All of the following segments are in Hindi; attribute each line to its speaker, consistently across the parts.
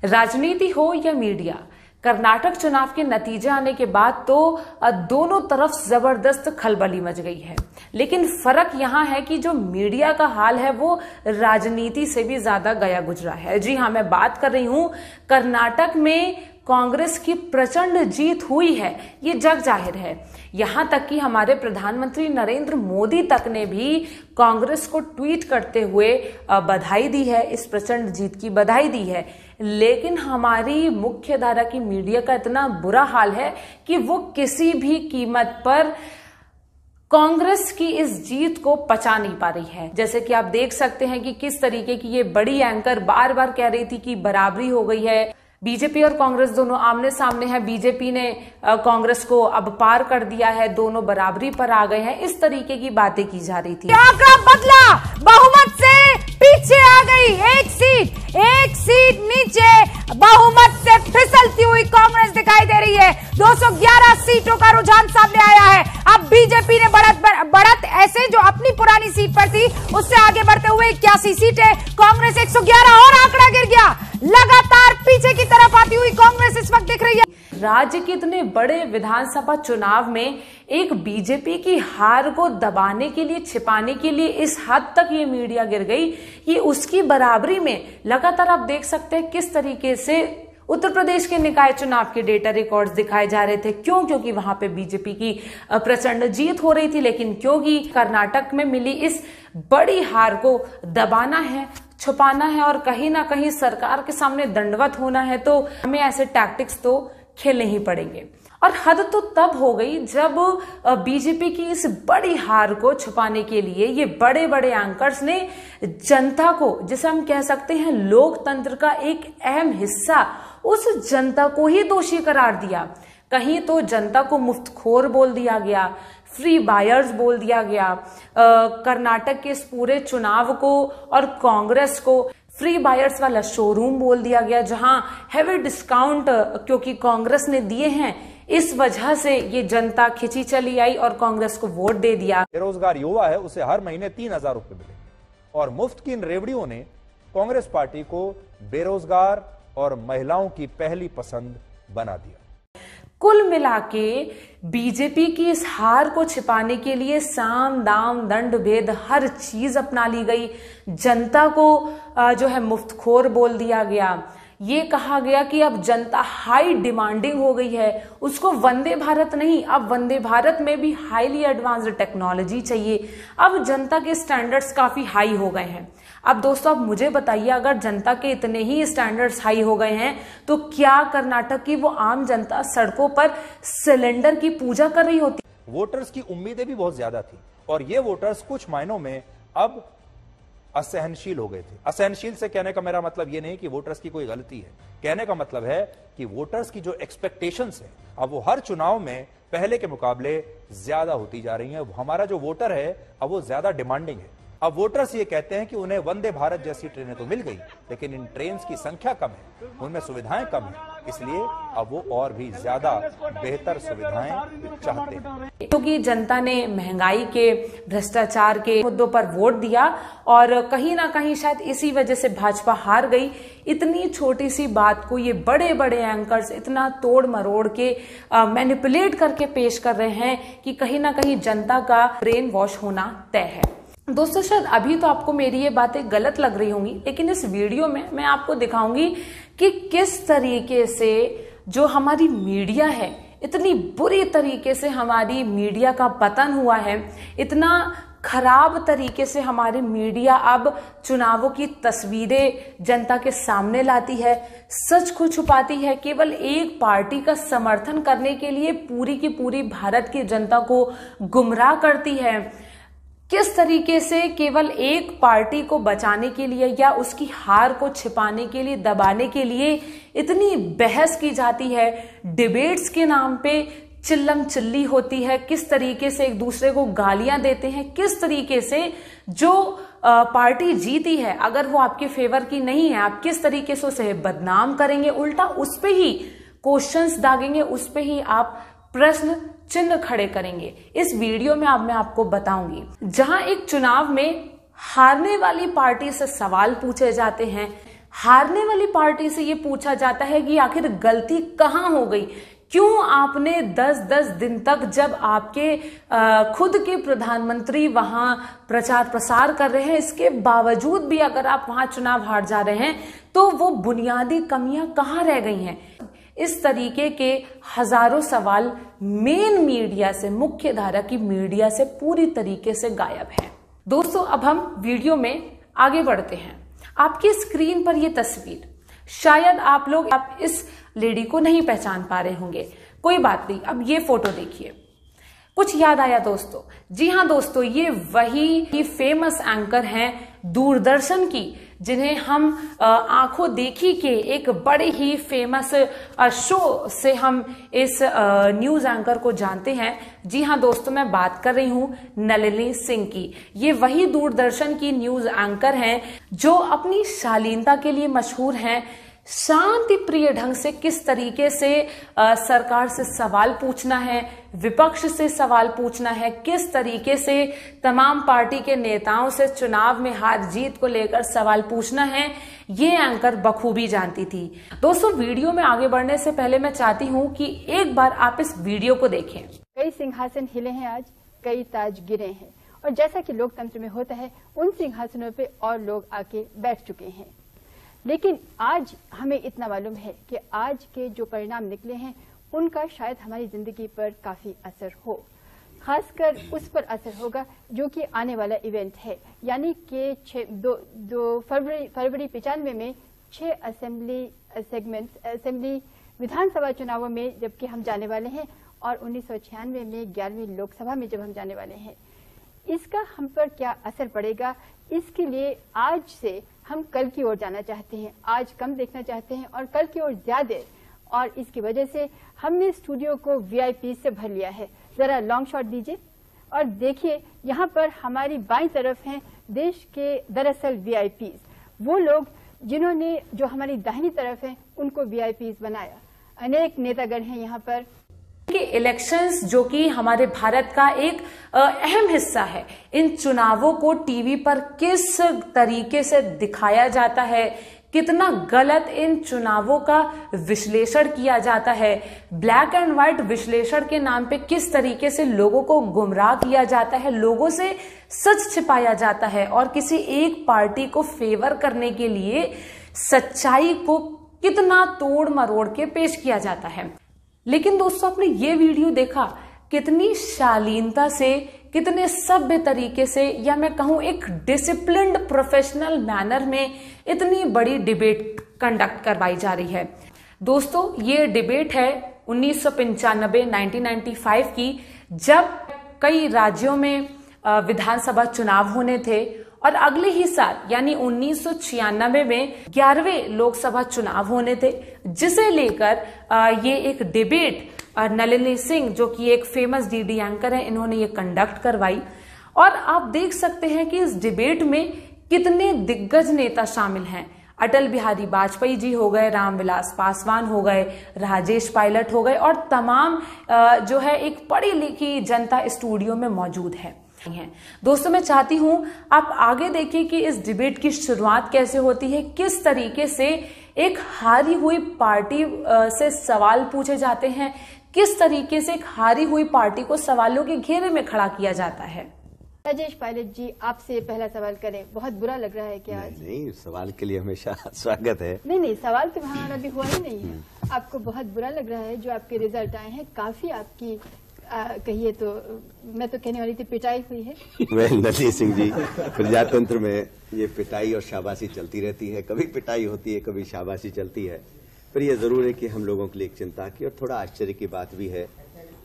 Speaker 1: राजनीति हो या मीडिया, कर्नाटक चुनाव के नतीजे आने के बाद तो दोनों तरफ जबरदस्त खलबली मच गई है। लेकिन फर्क यहां है कि जो मीडिया का हाल है वो राजनीति से भी ज्यादा गया गुजरा है। जी हां, मैं बात कर रही हूं कर्नाटक में कांग्रेस की प्रचंड जीत हुई है, ये जग जाहिर है। यहां तक कि हमारे प्रधानमंत्री नरेंद्र मोदी तक ने भी कांग्रेस को ट्वीट करते हुए बधाई दी है, इस प्रचंड जीत की बधाई दी है। लेकिन हमारी मुख्य धारा की मीडिया का इतना बुरा हाल है कि वो किसी भी कीमत पर कांग्रेस की इस जीत को पचा नहीं पा रही है। जैसे कि आप देख सकते हैं कि किस तरीके की ये बड़ी एंकर बार बार कह रही थी कि बराबरी हो गई है, बीजेपी और कांग्रेस दोनों आमने सामने है, बीजेपी ने कांग्रेस को अब पार कर दिया है, दोनों बराबरी पर आ गए हैं, इस तरीके की बातें की जा रही थी।
Speaker 2: आंकड़ा बदला, बहुमत से पीछे आ गई, एक सीट नीचे, बहुमत से फिसलती हुई कांग्रेस दिखाई दे रही है। 211 सीटों का रुझान सामने आया है। अब बीजेपी ने बढ़त ऐसे जो अपनी पुरानी सीट पर थी उससे आगे बढ़ते हुए 81 सीटें, कांग्रेस 111 और आंकड़ा गिर गया। लगातार पीछे की तरफ आती हुई कांग्रेस इस वक्त दिख रही है।
Speaker 1: राज्य के इतने बड़े विधानसभा चुनाव में एक बीजेपी की हार को दबाने के लिए, छिपाने के लिए इस हद तक ये मीडिया गिर गई कि उसकी बराबरी में लगातार आप देख सकते हैं किस तरीके से उत्तर प्रदेश के निकाय चुनाव के डेटा रिकॉर्ड्स दिखाए जा रहे थे। क्यों? क्योंकि वहां पे बीजेपी की प्रचंड जीत हो रही थी। लेकिन क्योंकि कर्नाटक में मिली इस बड़ी हार को दबाना है, छुपाना है और कहीं ना कहीं सरकार के सामने दंडवत होना है, तो हमें ऐसे टैक्टिक्स तो खेलने ही पड़ेंगे। और हद तो तब हो गई जब बीजेपी की इस बड़ी हार को छुपाने के लिए ये बड़े बड़े एंकर्स ने जनता को, जिसे हम कह सकते हैं लोकतंत्र का एक अहम हिस्सा, उस जनता को ही दोषी करार दिया। कहीं तो जनता को मुफ्तखोर बोल दिया गया, फ्री बायर्स बोल दिया गया, कर्नाटक के इस पूरे चुनाव को और कांग्रेस को फ्री बायर्स वाला शोरूम बोल दिया गया, जहां हैवी डिस्काउंट क्योंकि कांग्रेस ने दिए हैं, इस वजह से ये जनता खिंची चली आई और कांग्रेस को वोट दे दिया।
Speaker 3: बेरोजगार युवा है, उसे हर महीने 3000 रुपए मिले और मुफ्त की इन रेवड़ियों ने कांग्रेस पार्टी को बेरोजगार और महिलाओं की पहली पसंद बना दिया।
Speaker 1: कुल मिला के बीजेपी की इस हार को छिपाने के लिए साम दाम दंड भेद हर चीज अपना ली गई। जनता को जो है मुफ्तखोर बोल दिया गया। ये कहा गया कि अब जनता हाई डिमांडिंग हो गई है, उसको वंदे भारत नहीं, अब वंदे भारत में भी हाईली एडवांस्ड टेक्नोलॉजी चाहिए। अब जनता के स्टैंडर्ड्स काफी हाई हो गए हैं। अब दोस्तों, अब मुझे बताइए, अगर जनता के इतने ही स्टैंडर्ड्स हाई हो गए हैं तो क्या कर्नाटक की वो आम जनता सड़कों पर सिलेंडर की पूजा कर रही होती?
Speaker 3: वोटर्स की उम्मीदें भी बहुत ज्यादा थी और ये वोटर्स कुछ मायनों में अब असहनशील हो गए थे। असहनशील से कहने का मेरा मतलब ये नहीं कि वोटर्स की कोई गलती है, कहने का मतलब है कि वोटर्स की जो एक्सपेक्टेशंस है अब वो हर चुनाव में पहले के मुकाबले ज्यादा होती जा रही है। हमारा जो वोटर है अब वो ज्यादा डिमांडिंग है। अब वोटर्स ये कहते हैं कि उन्हें वंदे भारत जैसी ट्रेनें तो मिल गई, लेकिन इन ट्रेन की संख्या कम है, उनमें सुविधाएं कम है, इसलिए अब वो और भी ज्यादा बेहतर सुविधाएं चाहते हैं।
Speaker 1: क्योंकि जनता ने महंगाई के, भ्रष्टाचार के मुद्दों पर वोट दिया और कहीं ना कहीं शायद इसी वजह से भाजपा हार गई। इतनी छोटी सी बात को ये बड़े बड़े एंकर्स इतना तोड़ मरोड़ के मैनिपुलेट करके पेश कर रहे हैं कि कहीं ना कहीं जनता का ब्रेन वॉश होना तय है। दोस्तों, शायद अभी तो आपको मेरी ये बातें गलत लग रही होंगी, लेकिन इस वीडियो में मैं आपको दिखाऊंगी कि किस तरीके से जो हमारी मीडिया है, इतनी बुरी तरीके से हमारी मीडिया का पतन हुआ है, इतना खराब तरीके से हमारी मीडिया अब चुनावों की तस्वीरें जनता के सामने लाती है, सच को छुपाती है, केवल एक पार्टी का समर्थन करने के लिए पूरी की पूरी भारत की जनता को गुमराह करती है। किस तरीके से केवल एक पार्टी को बचाने के लिए या उसकी हार को छिपाने के लिए, दबाने के लिए इतनी बहस की जाती है, डिबेट्स के नाम पे चिल्लम चिल्ली होती है, किस तरीके से एक दूसरे को गालियां देते हैं, किस तरीके से जो पार्टी जीती है अगर वो आपके फेवर की नहीं है, आप किस तरीके से उसे बदनाम करेंगे, उल्टा उस पे ही क्वेश्चंस दागेंगे, उस पे ही आप प्रश्न चिन्ह खड़े करेंगे। इस वीडियो में अब मैं आपको बताऊंगी, जहां एक चुनाव में हारने वाली पार्टी से सवाल पूछे जाते हैं, हारने वाली पार्टी से ये पूछा जाता है कि आखिर गलती कहाँ हो गई, क्यों आपने 10-10 दिन तक, जब आपके खुद के प्रधानमंत्री वहां प्रचार प्रसार कर रहे हैं, इसके बावजूद भी अगर आप वहां चुनाव हार जा रहे हैं तो वो बुनियादी कमियां कहाँ रह गई हैं। इस तरीके के हजारों सवाल मेन मीडिया से, मुख्य धारा की मीडिया से पूरी तरीके से गायब हैं। दोस्तों, अब हम वीडियो में आगे बढ़ते हैं। आपकी स्क्रीन पर यह तस्वीर, शायद आप लोग इस लेडी को नहीं पहचान पा रहे होंगे, कोई बात नहीं। अब ये फोटो देखिए, कुछ याद आया दोस्तों? जी हाँ दोस्तों, ये वही फेमस एंकर हैं दूरदर्शन की, जिन्हें हम आंखों देखी के एक बड़े ही फेमस शो से हम इस न्यूज एंकर को जानते हैं। जी हाँ दोस्तों, मैं बात कर रही हूं नलिनी सिंह की। ये वही दूरदर्शन की न्यूज एंकर हैं जो अपनी शालीनता के लिए मशहूर हैं, शांति प्रिय ढंग से किस तरीके से सरकार से सवाल पूछना है, विपक्ष से सवाल पूछना है, किस तरीके से तमाम पार्टी के नेताओं से चुनाव में हार जीत को लेकर सवाल पूछना है, ये एंकर बखूबी जानती थी। दोस्तों, वीडियो में आगे बढ़ने से पहले मैं चाहती हूं कि एक बार आप इस वीडियो को देखें।
Speaker 4: कई सिंहासन हिले हैं आज, कई ताज गिरे हैं, और जैसा कि लोकतंत्र में होता है, उन सिंहासनों पे और लोग आके बैठ चुके हैं। लेकिन आज हमें इतना मालूम है कि आज के जो परिणाम निकले हैं उनका शायद हमारी जिंदगी पर काफी असर हो, खासकर उस पर असर होगा जो कि आने वाला इवेंट है, यानी कि 2 फरवरी 95 में 6 असेंबली विधानसभा चुनावों में जबकि हम जाने वाले हैं, और 1996 में 11वीं लोकसभा में जब हम जाने वाले हैं। इसका हम पर क्या असर पड़ेगा, इसके लिए आज से हम कल की ओर जाना चाहते हैं, आज कम देखना चाहते हैं और कल की ओर ज्यादा, और इसकी वजह से हमने स्टूडियो को वीआईपी से भर लिया है। जरा लॉन्ग शॉट दीजिए और देखिए, यहाँ पर हमारी बाईं तरफ हैं देश के दरअसल वीआईपी, वो लोग जिन्होंने, जो हमारी दाहिनी तरफ हैं, उनको वीआईपी बनाया। अनेक नेतागण हैं यहाँ पर।
Speaker 1: कि इलेक्शंस जो कि हमारे भारत का एक अहम हिस्सा है, इन चुनावों को टीवी पर किस तरीके से दिखाया जाता है, कितना गलत इन चुनावों का विश्लेषण किया जाता है, ब्लैक एंड व्हाइट विश्लेषण के नाम पे किस तरीके से लोगों को गुमराह किया जाता है, लोगों से सच छिपाया जाता है और किसी एक पार्टी को फेवर करने के लिए सच्चाई को कितना तोड़ मरोड़ के पेश किया जाता है। लेकिन दोस्तों, आपने ये वीडियो देखा, कितनी शालीनता से, कितने सभ्य तरीके से, या मैं कहूं एक डिसिप्लिन्ड प्रोफेशनल मैनर में इतनी बड़ी डिबेट कंडक्ट करवाई जा रही है। दोस्तों, ये डिबेट है 1995 की, जब कई राज्यों में विधानसभा चुनाव होने थे, और अगले ही साल यानी 1996 में 11वें लोकसभा चुनाव होने थे, जिसे लेकर ये एक डिबेट नलिनी सिंह, जो कि एक फेमस डीडी एंकर है, इन्होंने ये कंडक्ट करवाई। और आप देख सकते हैं कि इस डिबेट में कितने दिग्गज नेता शामिल हैं। अटल बिहारी वाजपेयी जी हो गए, रामविलास पासवान हो गए, राजेश पायलट हो गए, और तमाम जो है एक पढ़ी लिखी जनता स्टूडियो में मौजूद है। दोस्तों, मैं चाहती हूं आप आगे देखिए कि इस डिबेट की शुरुआत कैसे होती है, किस तरीके से एक हारी हुई पार्टी से सवाल पूछे जाते हैं, किस तरीके से एक हारी हुई पार्टी को सवालों के घेरे में खड़ा किया जाता है।
Speaker 4: राजेश पायलट जी, आपसे पहला सवाल करें। बहुत बुरा लग रहा है क्या आज?
Speaker 5: नहीं, सवाल के लिए हमेशा स्वागत है।
Speaker 4: नहीं, सवाल तो हमारा भी हुआ ही नहीं है। आपको बहुत बुरा लग रहा है जो आपके रिजल्ट आए हैं, काफी आपकी कहिए तो, मैं तो कहने वाली थी पिटाई हुई है।
Speaker 5: नलिनी सिंह जी, प्रजातंत्र में ये पिटाई और शाबाशी चलती रहती है, कभी पिटाई होती है, कभी शाबाशी चलती है। पर यह जरूर है कि हम लोगों के लिए एक चिंता की और थोड़ा आश्चर्य की बात भी है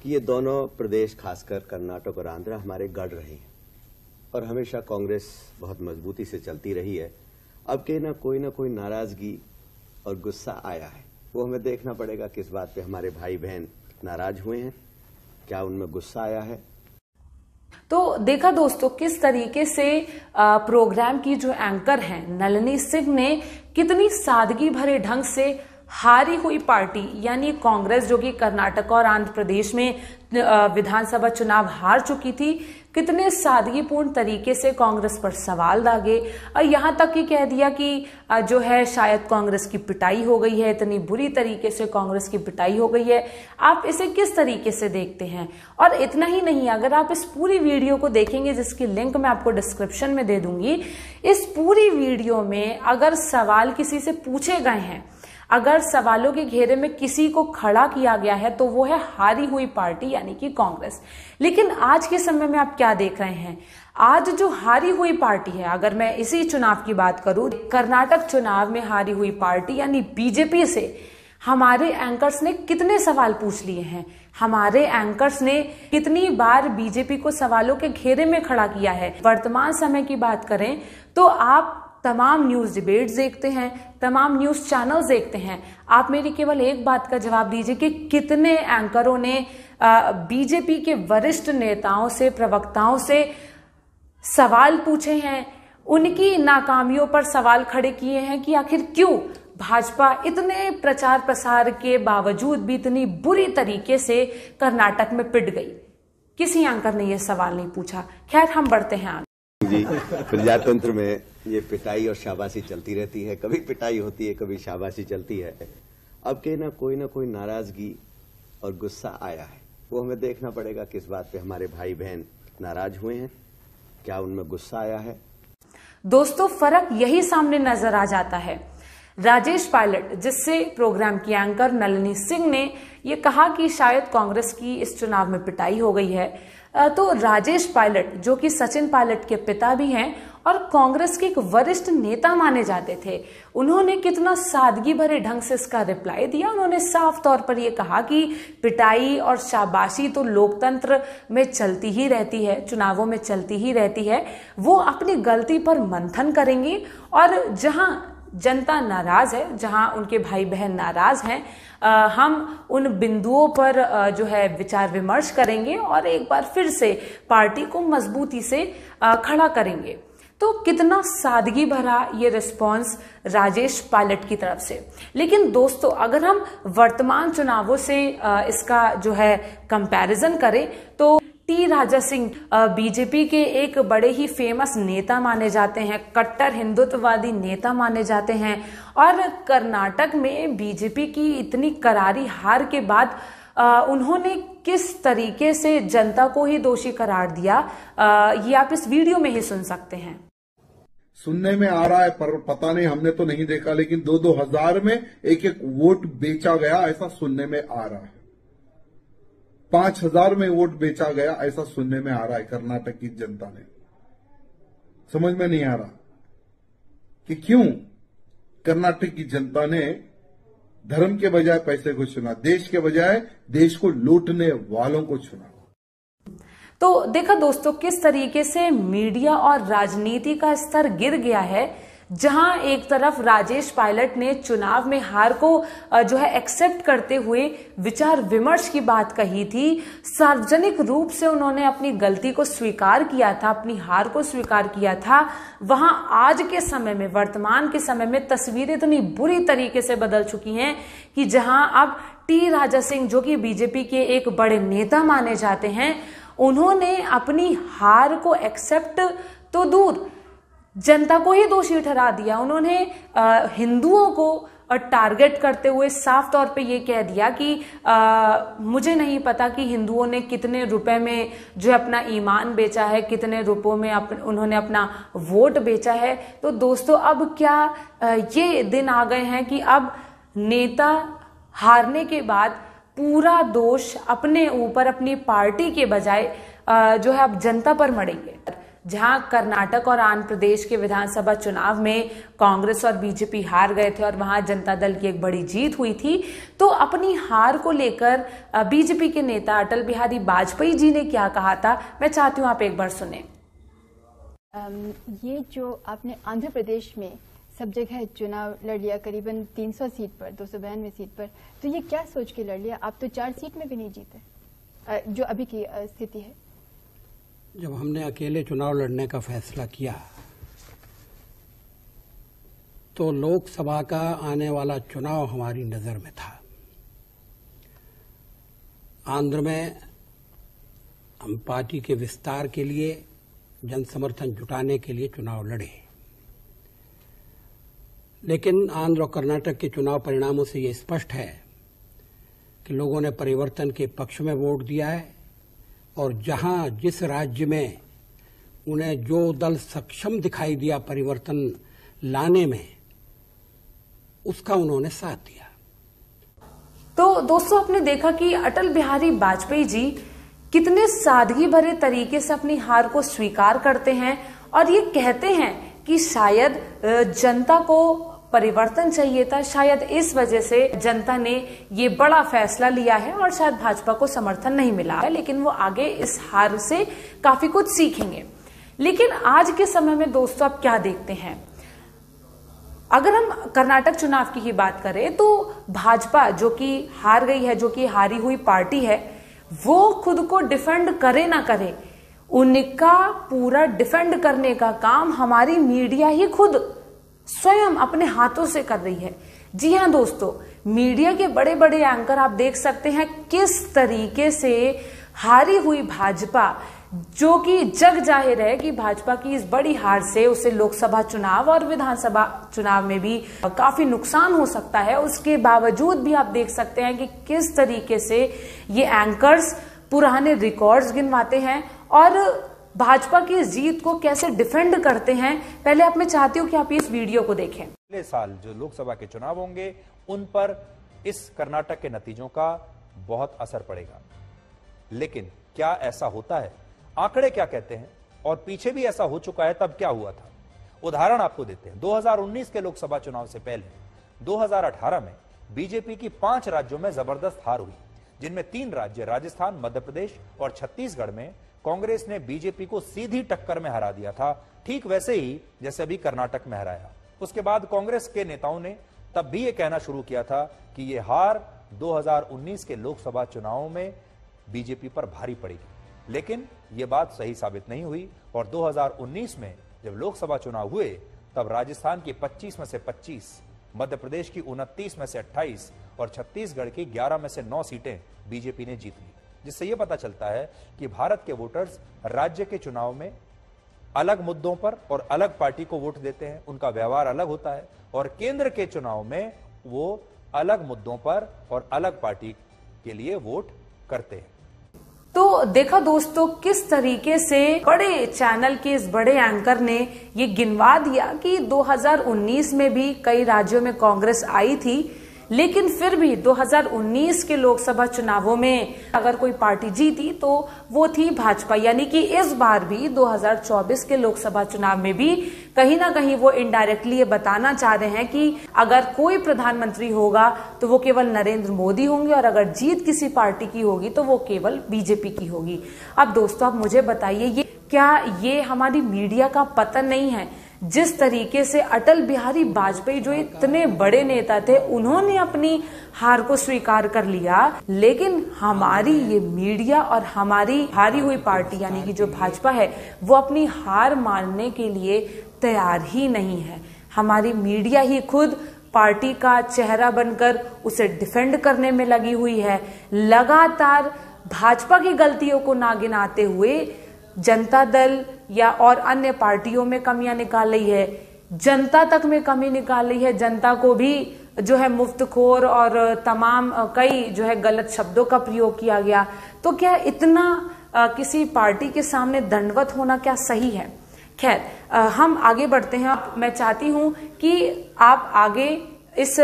Speaker 5: कि ये दोनों प्रदेश, खासकर कर्नाटक और आंध्र, हमारे गढ़ रहे हैं और हमेशा कांग्रेस बहुत मजबूती से चलती रही है। अब के ना कोई नाराजगी और गुस्सा आया है, वो हमें देखना पड़ेगा किस बात पे हमारे भाई बहन नाराज हुए हैं, क्या उनमें गुस्सा आया है।
Speaker 1: तो देखा दोस्तों, किस तरीके से प्रोग्राम की जो एंकर हैं नलिनी सिंह ने कितनी सादगी भरे ढंग से हारी हुई पार्टी यानी कांग्रेस, जो कि कर्नाटक और आंध्र प्रदेश में विधानसभा चुनाव हार चुकी थी, कितने सादगीपूर्ण तरीके से कांग्रेस पर सवाल दागे और यहां तक कि कह दिया कि जो है शायद कांग्रेस की पिटाई हो गई है, इतनी बुरी तरीके से कांग्रेस की पिटाई हो गई है। आप इसे किस तरीके से देखते हैं? और इतना ही नहीं, अगर आप इस पूरी वीडियो को देखेंगे, जिसकी लिंक मैं आपको डिस्क्रिप्शन में दे दूंगी, इस पूरी वीडियो में अगर सवाल किसी से पूछे गए हैं, अगर सवालों के घेरे में किसी को खड़ा किया गया है, तो वो है हारी हुई पार्टी यानी कि कांग्रेस। लेकिन आज के समय में आप क्या देख रहे हैं? आज जो हारी हुई पार्टी है, अगर मैं इसी चुनाव की बात करूं, कर्नाटक चुनाव में हारी हुई पार्टी यानी बीजेपी से हमारे एंकर्स ने कितने सवाल पूछ लिए हैं? हमारे एंकर्स ने कितनी बार बीजेपी को सवालों के घेरे में खड़ा किया है? वर्तमान समय की बात करें तो आप तमाम न्यूज डिबेट्स देखते हैं, तमाम न्यूज चैनल्स देखते हैं। आप मेरी केवल एक बात का जवाब दीजिए कि कितने एंकरों ने बीजेपी के वरिष्ठ नेताओं से, प्रवक्ताओं से सवाल पूछे हैं, उनकी नाकामियों पर सवाल खड़े किए हैं कि आखिर क्यों भाजपा इतने प्रचार प्रसार के बावजूद भी इतनी बुरी तरीके से कर्नाटक में पिट गई? किसी एंकर ने यह सवाल नहीं पूछा। खैर, हम बढ़ते हैं आगे।
Speaker 5: जी, प्रजातंत्र में ये पिटाई और शाबाशी चलती रहती है। कभी पिटाई होती है, कभी शाबाशी चलती है। अब के ना कोई नाराजगी और गुस्सा आया है, वो हमें देखना पड़ेगा किस बात पे हमारे भाई बहन नाराज हुए हैं, क्या उनमें गुस्सा आया है।
Speaker 1: दोस्तों, फर्क यही सामने नजर आ जाता है। राजेश पायलट, जिससे प्रोग्राम की एंकर नलिनी सिंह ने यह कहा कि शायद कांग्रेस की इस चुनाव में पिटाई हो गई है, तो राजेश पायलट, जो कि सचिन पायलट के पिता भी हैं और कांग्रेस के एक वरिष्ठ नेता माने जाते थे, उन्होंने कितना सादगी भरे ढंग से इसका रिप्लाई दिया। उन्होंने साफ तौर पर यह कहा कि पिटाई और शाबाशी तो लोकतंत्र में चलती ही रहती है, चुनावों में चलती ही रहती है। वो अपनी गलती पर मंथन करेंगे और जहां जनता नाराज है, जहां उनके भाई बहन नाराज हैं, हम उन बिंदुओं पर जो है विचार विमर्श करेंगे और एक बार फिर से पार्टी को मजबूती से खड़ा करेंगे। तो कितना सादगी भरा ये रिस्पांस राजेश पायलट की तरफ से। लेकिन दोस्तों, अगर हम वर्तमान चुनावों से इसका जो है कंपैरिजन करें तो टी राजा सिंह बीजेपी के एक बड़े ही फेमस नेता माने जाते हैं, कट्टर हिंदुत्ववादी नेता माने जाते हैं और कर्नाटक में बीजेपी की इतनी करारी हार के बाद उन्होंने किस तरीके से जनता को ही दोषी करार दिया, ये आप इस वीडियो में ही सुन सकते हैं।
Speaker 6: सुनने में आ रहा है, पर पता नहीं, हमने तो नहीं देखा, लेकिन 2-2 हजार में एक वोट बेचा गया, ऐसा सुनने में आ रहा है। 5,000 में वोट बेचा गया, ऐसा सुनने में आ रहा है कर्नाटक की जनता ने। समझ में नहीं आ रहा कि क्यों कर्नाटक की जनता ने धर्म के बजाय पैसे को चुना, देश के बजाय देश को लूटने वालों को चुना।
Speaker 1: तो देखा दोस्तों, किस तरीके से मीडिया और राजनीति का स्तर गिर गया है, जहां एक तरफ राजेश पायलट ने चुनाव में हार को जो है एक्सेप्ट करते हुए विचार विमर्श की बात कही थी, सार्वजनिक रूप से उन्होंने अपनी गलती को स्वीकार किया था, अपनी हार को स्वीकार किया था। वहां आज के समय में, वर्तमान के समय में तस्वीरें इतनी बुरी तरीके से बदल चुकी हैं कि जहां अब टी राजा सिंह, जो कि बीजेपी के एक बड़े नेता माने जाते हैं, उन्होंने अपनी हार को एक्सेप्ट तो दूर, जनता को ही दोषी ठहरा दिया। उन्होंने हिंदुओं को टारगेट करते हुए साफ तौर पे ये कह दिया कि मुझे नहीं पता कि हिंदुओं ने कितने रुपए में जो अपना ईमान बेचा है, कितने रुपयों में उन्होंने अपना वोट बेचा है। तो दोस्तों, अब क्या ये दिन आ गए हैं कि अब नेता हारने के बाद पूरा दोष अपने ऊपर, अपनी पार्टी के बजाय जो है अब जनता पर मढ़ेंगे। जहां कर्नाटक और आंध्र प्रदेश के विधानसभा चुनाव में कांग्रेस और बीजेपी हार गए थे और वहां जनता दल की एक बड़ी जीत हुई थी, तो अपनी हार को लेकर बीजेपी के नेता अटल बिहारी वाजपेयी जी ने क्या कहा था, मैं चाहती हूं आप एक बार सुने।
Speaker 4: ये जो आपने आंध्र प्रदेश में सब जगह चुनाव लड़ लिया, करीबन 300 सीट पर, 292 सीट पर, तो ये क्या सोच के लड़ लिया? आप तो 4 सीट में भी नहीं जीते, जो अभी की स्थिति है।
Speaker 7: जब हमने अकेले चुनाव लड़ने का फैसला किया तो लोकसभा का आने वाला चुनाव हमारी नजर में था। आंध्र में हम पार्टी के विस्तार के लिए जन समर्थन जुटाने के लिए चुनाव लड़े, लेकिन आंध्र और कर्नाटक के चुनाव परिणामों से ये स्पष्ट है कि लोगों ने परिवर्तन के पक्ष में वोट दिया है और जहां जिस राज्य में उन्हें जो दल सक्षम दिखाई दिया परिवर्तन लाने में, उसका उन्होंने साथ दिया।
Speaker 1: तो दोस्तों, आपने देखा कि अटल बिहारी वाजपेयी जी कितने सादगी भरे तरीके से अपनी हार को स्वीकार करते हैं और ये कहते हैं कि शायद जनता को परिवर्तन चाहिए था, शायद इस वजह से जनता ने ये बड़ा फैसला लिया है और शायद भाजपा को समर्थन नहीं मिला है, लेकिन वो आगे इस हार से काफी कुछ सीखेंगे। लेकिन आज के समय में दोस्तों आप क्या देखते हैं, अगर हम कर्नाटक चुनाव की ही बात करें तो भाजपा जो कि हार गई है, जो कि हारी हुई पार्टी है, वो खुद को डिफेंड करे ना करे, उनका पूरा डिफेंड करने का काम हमारी मीडिया ही खुद स्वयं अपने हाथों से कर रही है। जी हाँ दोस्तों, मीडिया के बड़े बड़े एंकर आप देख सकते हैं किस तरीके से हारी हुई भाजपा, जो कि जग जाहिर है कि भाजपा की इस बड़ी हार से उसे लोकसभा चुनाव और विधानसभा चुनाव में भी काफी नुकसान हो सकता है, उसके बावजूद भी आप देख सकते हैं कि किस तरीके से ये एंकर्स पुराने रिकॉर्ड्स गिनवाते हैं और भाजपा की जीत को कैसे डिफेंड करते हैं। पहले आप, मैं चाहती हूं कि आप इस वीडियो को देखें।
Speaker 3: अगले साल जो लोकसभा के चुनाव होंगे उन पर इस कर्नाटक के नतीजों का बहुत असर पड़ेगा। लेकिन क्या ऐसा होता है? आंकड़े क्या कहते हैं? और पीछे भी ऐसा हो चुका है, तब क्या हुआ था? उदाहरण आपको देते हैं। 2019 के लोकसभा चुनाव से पहले 2018 में बीजेपी की 5 राज्यों में जबरदस्त हार हुई, जिनमें 3 राज्य राजस्थान, मध्य प्रदेश और छत्तीसगढ़ में कांग्रेस ने बीजेपी को सीधी टक्कर में हरा दिया था, ठीक वैसे ही जैसे अभी कर्नाटक में हराया। उसके बाद कांग्रेस के नेताओं ने तब भी यह कहना शुरू किया था कि यह हार 2019 के लोकसभा चुनावों में बीजेपी पर भारी पड़ेगी, लेकिन यह बात सही साबित नहीं हुई और 2019 में जब लोकसभा चुनाव हुए तब राजस्थान की 25 में से 25, मध्य प्रदेश की 29 में से 28 और छत्तीसगढ़ की 11 में से 9 सीटें बीजेपी ने जीत ली, जिससे यह पता चलता है कि भारत के वोटर्स राज्य के चुनाव में अलग मुद्दों पर और अलग पार्टी को वोट देते हैं, उनका व्यवहार अलग होता है, और केंद्र के चुनाव में वो अलग मुद्दों पर और अलग पार्टी के लिए वोट करते हैं।
Speaker 1: तो देखा दोस्तों किस तरीके से बड़े चैनल के इस बड़े एंकर ने ये गिनवा दिया कि 2019 में भी कई राज्यों में कांग्रेस आई थी, लेकिन फिर भी 2019 के लोकसभा चुनावों में अगर कोई पार्टी जीती तो वो थी भाजपा। यानी कि इस बार भी 2024 के लोकसभा चुनाव में भी कहीं ना कहीं वो इनडायरेक्टली ये बताना चाह रहे हैं कि अगर कोई प्रधानमंत्री होगा तो वो केवल नरेंद्र मोदी होंगे और अगर जीत किसी पार्टी की होगी तो वो केवल बीजेपी की होगी। अब दोस्तों आप मुझे बताइए, क्या ये हमारी मीडिया का पतन नहीं है? जिस तरीके से अटल बिहारी वाजपेयी जो इतने बड़े नेता थे, उन्होंने अपनी हार को स्वीकार कर लिया, लेकिन हमारी ये मीडिया और हमारी हारी हुई पार्टी यानी कि जो भाजपा है वो अपनी हार मानने के लिए तैयार ही नहीं है। हमारी मीडिया ही खुद पार्टी का चेहरा बनकर उसे डिफेंड करने में लगी हुई है। लगातार भाजपा की गलतियों को ना गिनाते हुए जनता दल या और अन्य पार्टियों में कमियां निकाल रही है, जनता तक में कमी निकाल रही है, जनता को भी जो है मुफ्तखोर और तमाम कई जो है गलत शब्दों का प्रयोग किया गया। तो क्या इतना किसी पार्टी के सामने दंडवत होना क्या सही है? खैर, हम आगे बढ़ते हैं। मैं चाहती हूं कि आप आगे इस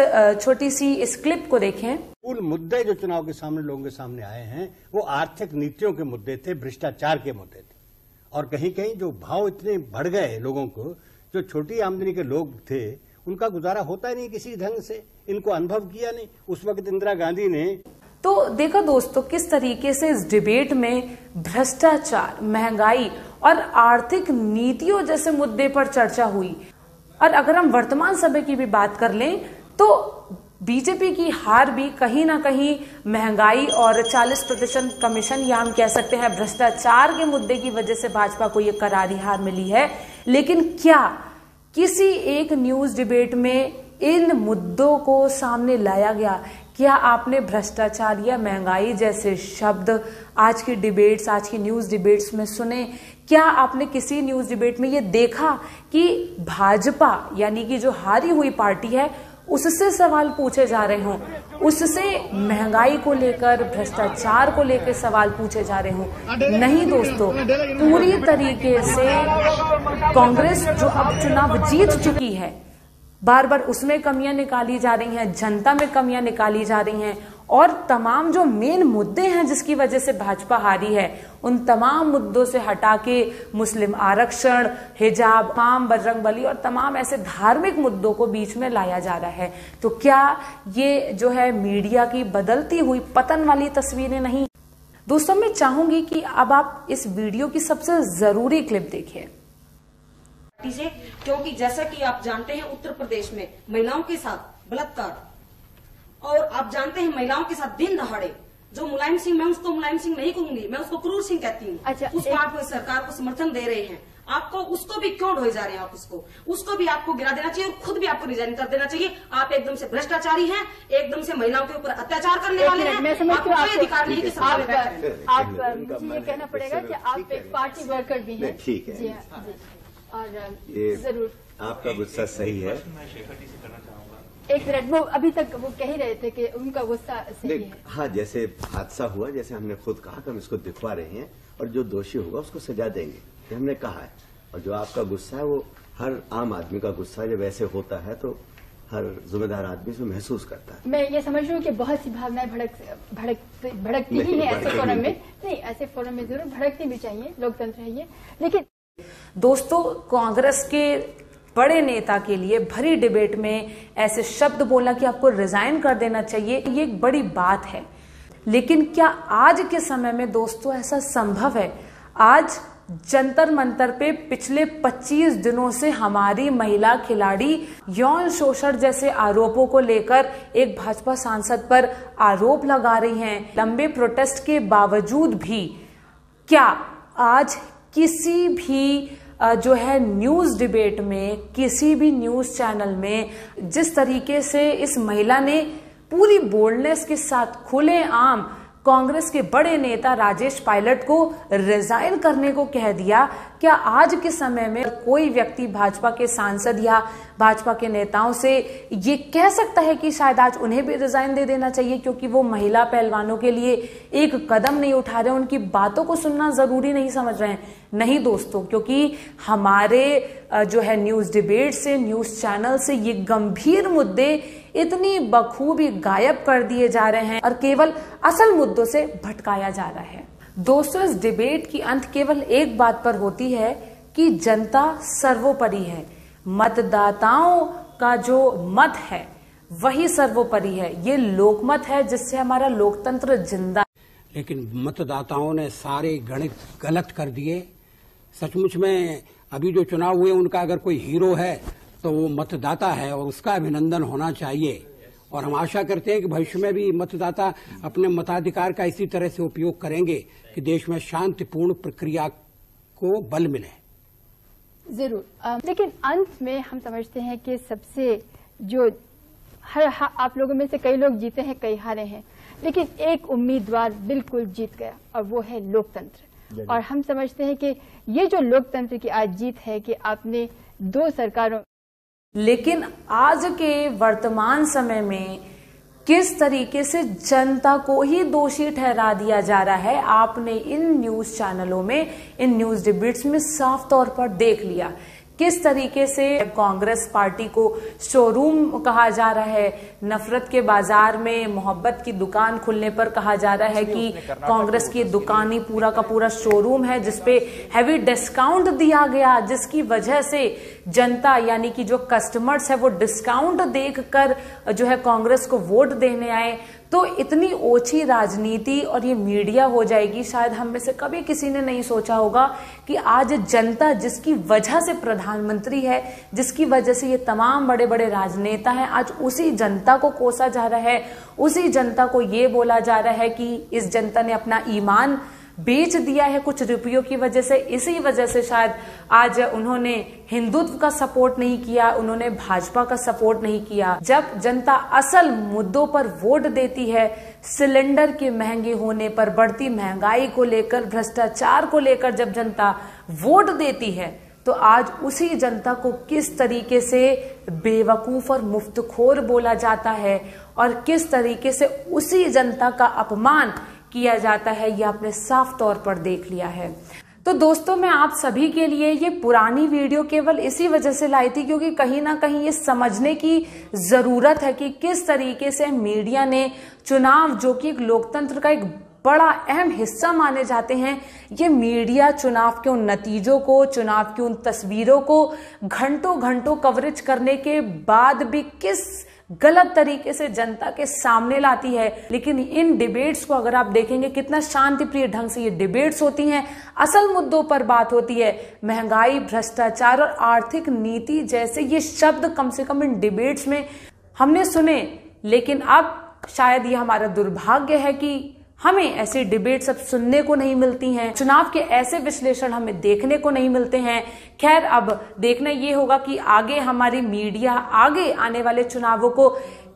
Speaker 1: छोटी सी इस क्लिप को देखें।
Speaker 8: मूल मुद्दे जो चुनाव के सामने लोगों के सामने आए हैं वो आर्थिक नीतियों के मुद्दे थे, भ्रष्टाचार के मुद्दे थे, और कहीं कहीं जो भाव इतने बढ़ गए लोगों को, जो छोटी आमदनी के लोग थे उनका गुजारा होता ही नहीं किसी ढंग से, इनको अनुभव किया नहीं। उस वक्त इंदिरा गांधी ने
Speaker 1: तो देखा दोस्तों किस तरीके से इस डिबेट में भ्रष्टाचार, महंगाई और आर्थिक नीतियों जैसे मुद्दे पर चर्चा हुई। और अगर हम वर्तमान समय की भी बात कर लें तो बीजेपी की हार भी कहीं ना कहीं महंगाई और 40% कमीशन या हम कह सकते हैं भ्रष्टाचार के मुद्दे की वजह से भाजपा को ये करारी हार मिली है। लेकिन क्या किसी एक न्यूज डिबेट में इन मुद्दों को सामने लाया गया? क्या आपने भ्रष्टाचार या महंगाई जैसे शब्द आज की डिबेट्स, आज की न्यूज डिबेट्स में सुने? क्या आपने किसी न्यूज डिबेट में ये देखा कि भाजपा यानी कि जो हारी हुई पार्टी है उससे सवाल पूछे जा रहे हों, उससे महंगाई को लेकर, भ्रष्टाचार को लेकर सवाल पूछे जा रहे हों? नहीं दोस्तों, पूरी तरीके से कांग्रेस जो अब चुनाव जीत चुकी है, बार बार उसमें कमियां निकाली जा रही हैं, जनता में कमियां निकाली जा रही हैं, और तमाम जो मेन मुद्दे हैं जिसकी वजह से भाजपा हारी है, उन तमाम मुद्दों से हटा के मुस्लिम आरक्षण, हिजाब, तमाम बजरंगबली और तमाम ऐसे धार्मिक मुद्दों को बीच में लाया जा रहा है। तो क्या ये जो है मीडिया की बदलती हुई पतन वाली तस्वीरें नहीं? दोस्तों, मैं चाहूंगी कि अब आप इस वीडियो की सबसे जरूरी क्लिप देखिए।
Speaker 9: से, क्योंकि जैसा कि आप जानते हैं उत्तर प्रदेश में महिलाओं के साथ बलात्कार, और आप जानते हैं महिलाओं के साथ दिन दहाड़े, जो मुलायम सिंह, मैं उसको मुलायम सिंह नहीं कहूंगी, मैं उसको क्रूर सिंह कहती हूँ।
Speaker 4: अच्छा,
Speaker 9: उसको आप सरकार को समर्थन दे रहे हैं, आपको उसको भी क्यों ढोए जा रहे हैं? आप उसको भी आपको गिरा देना चाहिए और खुद भी आपको रिजाइन कर देना चाहिए। आप एकदम से भ्रष्टाचारी हैं, एकदम से महिलाओं के ऊपर अत्याचार करने वाले हैं।
Speaker 4: मैं समझती हूँ
Speaker 9: कोई अधिकार नहीं कि
Speaker 4: आप मुझे ये कहना पड़ेगा कि आप एक पार्टी वर्कर भी हैं।
Speaker 5: ठीक है
Speaker 4: जी हाँ, जी। और
Speaker 5: ये
Speaker 4: जरूर
Speaker 5: आपका गुस्सा सही है।
Speaker 4: एक मिनट, वो अभी तक वो कह ही रहे थे कि उनका गुस्सा सही है।
Speaker 5: हाँ, जैसे हादसा हुआ, जैसे हमने खुद कहा कि हम इसको दिखवा रहे हैं और जो दोषी होगा उसको सजा देंगे, ये हमने कहा है। और जो आपका गुस्सा है वो हर आम आदमी का गुस्सा जब ऐसे होता है तो हर जिम्मेदार आदमी से महसूस करता है।
Speaker 4: मैं ये समझ रही हूँ कि बहुत सी भावनाएं भड़कती ही है ऐसे फोरम में। नहीं, ऐसे फोरम में जरूर भड़कनी भी चाहिए, लोकतंत्र है ये। लेकिन
Speaker 1: दोस्तों, कांग्रेस के बड़े नेता के लिए भरी डिबेट में ऐसे शब्द बोला कि आपको रिजाइन कर देना चाहिए, ये एक बड़ी बात है। लेकिन क्या आज के समय में दोस्तों ऐसा संभव है? आज जंतर मंतर पे पिछले 25 दिनों से हमारी महिला खिलाड़ी यौन शोषण जैसे आरोपों को लेकर एक भाजपा सांसद पर आरोप लगा रही हैं। लंबे प्रोटेस्ट के बावजूद भी क्या आज किसी भी जो है न्यूज डिबेट में, किसी भी न्यूज चैनल में जिस तरीके से इस महिला ने पूरी बोल्डनेस के साथ खुलेआम कांग्रेस के बड़े नेता राजेश पायलट को रिजाइन करने को कह दिया, क्या आज के समय में कोई व्यक्ति भाजपा के सांसद या भाजपा के नेताओं से ये कह सकता है कि शायद आज उन्हें भी रिजाइन दे देना चाहिए क्योंकि वो महिला पहलवानों के लिए एक कदम नहीं उठा रहे, उनकी बातों को सुनना जरूरी नहीं समझ रहे हैं? नहीं दोस्तों, क्योंकि हमारे जो है न्यूज डिबेट से, न्यूज चैनल से ये गंभीर मुद्दे इतनी बखूबी गायब कर दिए जा रहे हैं और केवल असल मुद्दों से भटकाया जा रहा है। दोस्तों, इस डिबेट की अंत केवल एक बात पर होती है कि जनता सर्वोपरि है, मतदाताओं का जो मत है वही सर्वोपरि है। ये लोकमत है जिससे हमारा लोकतंत्र जिंदा।
Speaker 7: लेकिन मतदाताओं ने सारे गणित गलत कर दिए। सचमुच में अभी जो चुनाव हुए उनका अगर कोई हीरो है तो वो मतदाता है और उसका अभिनंदन होना चाहिए। और हम आशा करते हैं कि भविष्य में भी मतदाता अपने मताधिकार का इसी तरह से उपयोग करेंगे कि देश में शांतिपूर्ण प्रक्रिया को बल मिले।
Speaker 4: जरूर। लेकिन अंत में हम समझते हैं कि सबसे जो आप लोगों में से कई लोग जीते हैं, कई हारे हैं, लेकिन एक उम्मीदवार बिल्कुल जीत गया और वो है लोकतंत्र। और हम समझते हैं कि ये जो लोकतंत्र की आज जीत है कि आपने 2 सरकारों।
Speaker 1: लेकिन आज के वर्तमान समय में किस तरीके से जनता को ही दोषी ठहरा दिया जा रहा है, आपने इन न्यूज चैनलों में, इन न्यूज डिबेट्स में साफ तौर पर देख लिया। किस तरीके से कांग्रेस पार्टी को शोरूम कहा जा रहा है, नफरत के बाजार में मोहब्बत की दुकान खुलने पर कहा जा रहा है कि कांग्रेस की दुकान ही पूरा का पूरा शोरूम है जिसपे हैवी डिस्काउंट दिया गया, जिसकी वजह से जनता यानी कि जो कस्टमर्स है वो डिस्काउंट देखकर जो है कांग्रेस को वोट देने आए। तो इतनी ओछी राजनीति और ये मीडिया हो जाएगी, शायद हम में से कभी किसी ने नहीं सोचा होगा कि आज जनता जिसकी वजह से प्रधानमंत्री है, जिसकी वजह से ये तमाम बड़े बड़े राजनेता हैं, आज उसी जनता को कोसा जा रहा है, उसी जनता को ये बोला जा रहा है कि इस जनता ने अपना ईमान बेच दिया है कुछ रुपयों की वजह से। इसी वजह से शायद आज उन्होंने हिंदुत्व का सपोर्ट नहीं किया, उन्होंने भाजपा का सपोर्ट नहीं किया। जब जनता असल मुद्दों पर वोट देती है, सिलेंडर के महंगे होने पर, बढ़ती महंगाई को लेकर, भ्रष्टाचार को लेकर जब जनता वोट देती है, तो आज उसी जनता को किस तरीके से बेवकूफ और मुफ्तखोर बोला जाता है और किस तरीके से उसी जनता का अपमान किया जाता है, यह आपने साफ तौर पर देख लिया है। तो दोस्तों, मैं आप सभी के लिए ये पुरानी वीडियो केवल इसी वजह से लाई थी क्योंकि कहीं ना कहीं ये समझने की जरूरत है कि किस तरीके से मीडिया ने चुनाव, जो कि एक लोकतंत्र का एक बड़ा अहम हिस्सा माने जाते हैं, ये मीडिया चुनाव के उन नतीजों को, चुनाव की उन तस्वीरों को घंटों घंटों कवरेज करने के बाद भी किस गलत तरीके से जनता के सामने लाती है। लेकिन इन डिबेट्स को अगर आप देखेंगे, कितना शांतिप्रिय ढंग से ये डिबेट्स होती हैं, असल मुद्दों पर बात होती है। महंगाई, भ्रष्टाचार और आर्थिक नीति जैसे ये शब्द कम से कम इन डिबेट्स में हमने सुने, लेकिन अब शायद ये हमारा दुर्भाग्य है कि हमें ऐसी डिबेट्स अब सुनने को नहीं मिलती हैं, चुनाव के ऐसे विश्लेषण हमें देखने को नहीं मिलते हैं। खैर, अब देखना ये होगा कि आगे हमारी मीडिया आगे आने वाले चुनावों को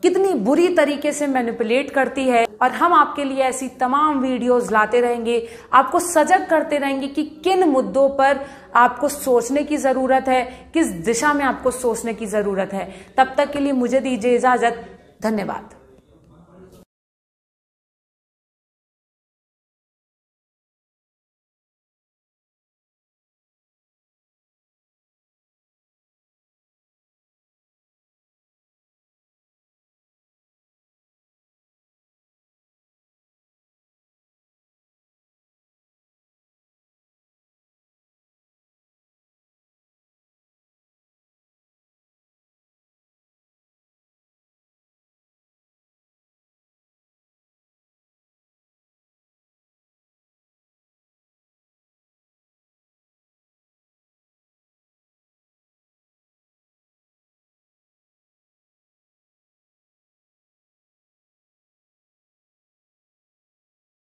Speaker 1: कितनी बुरी तरीके से मैनिपुलेट करती है, और हम आपके लिए ऐसी तमाम वीडियोस लाते रहेंगे, आपको सजग करते रहेंगे कि किन मुद्दों पर आपको सोचने की जरूरत है, किस दिशा में आपको सोचने की जरूरत है। तब तक के लिए मुझे दीजिए इजाजत। धन्यवाद।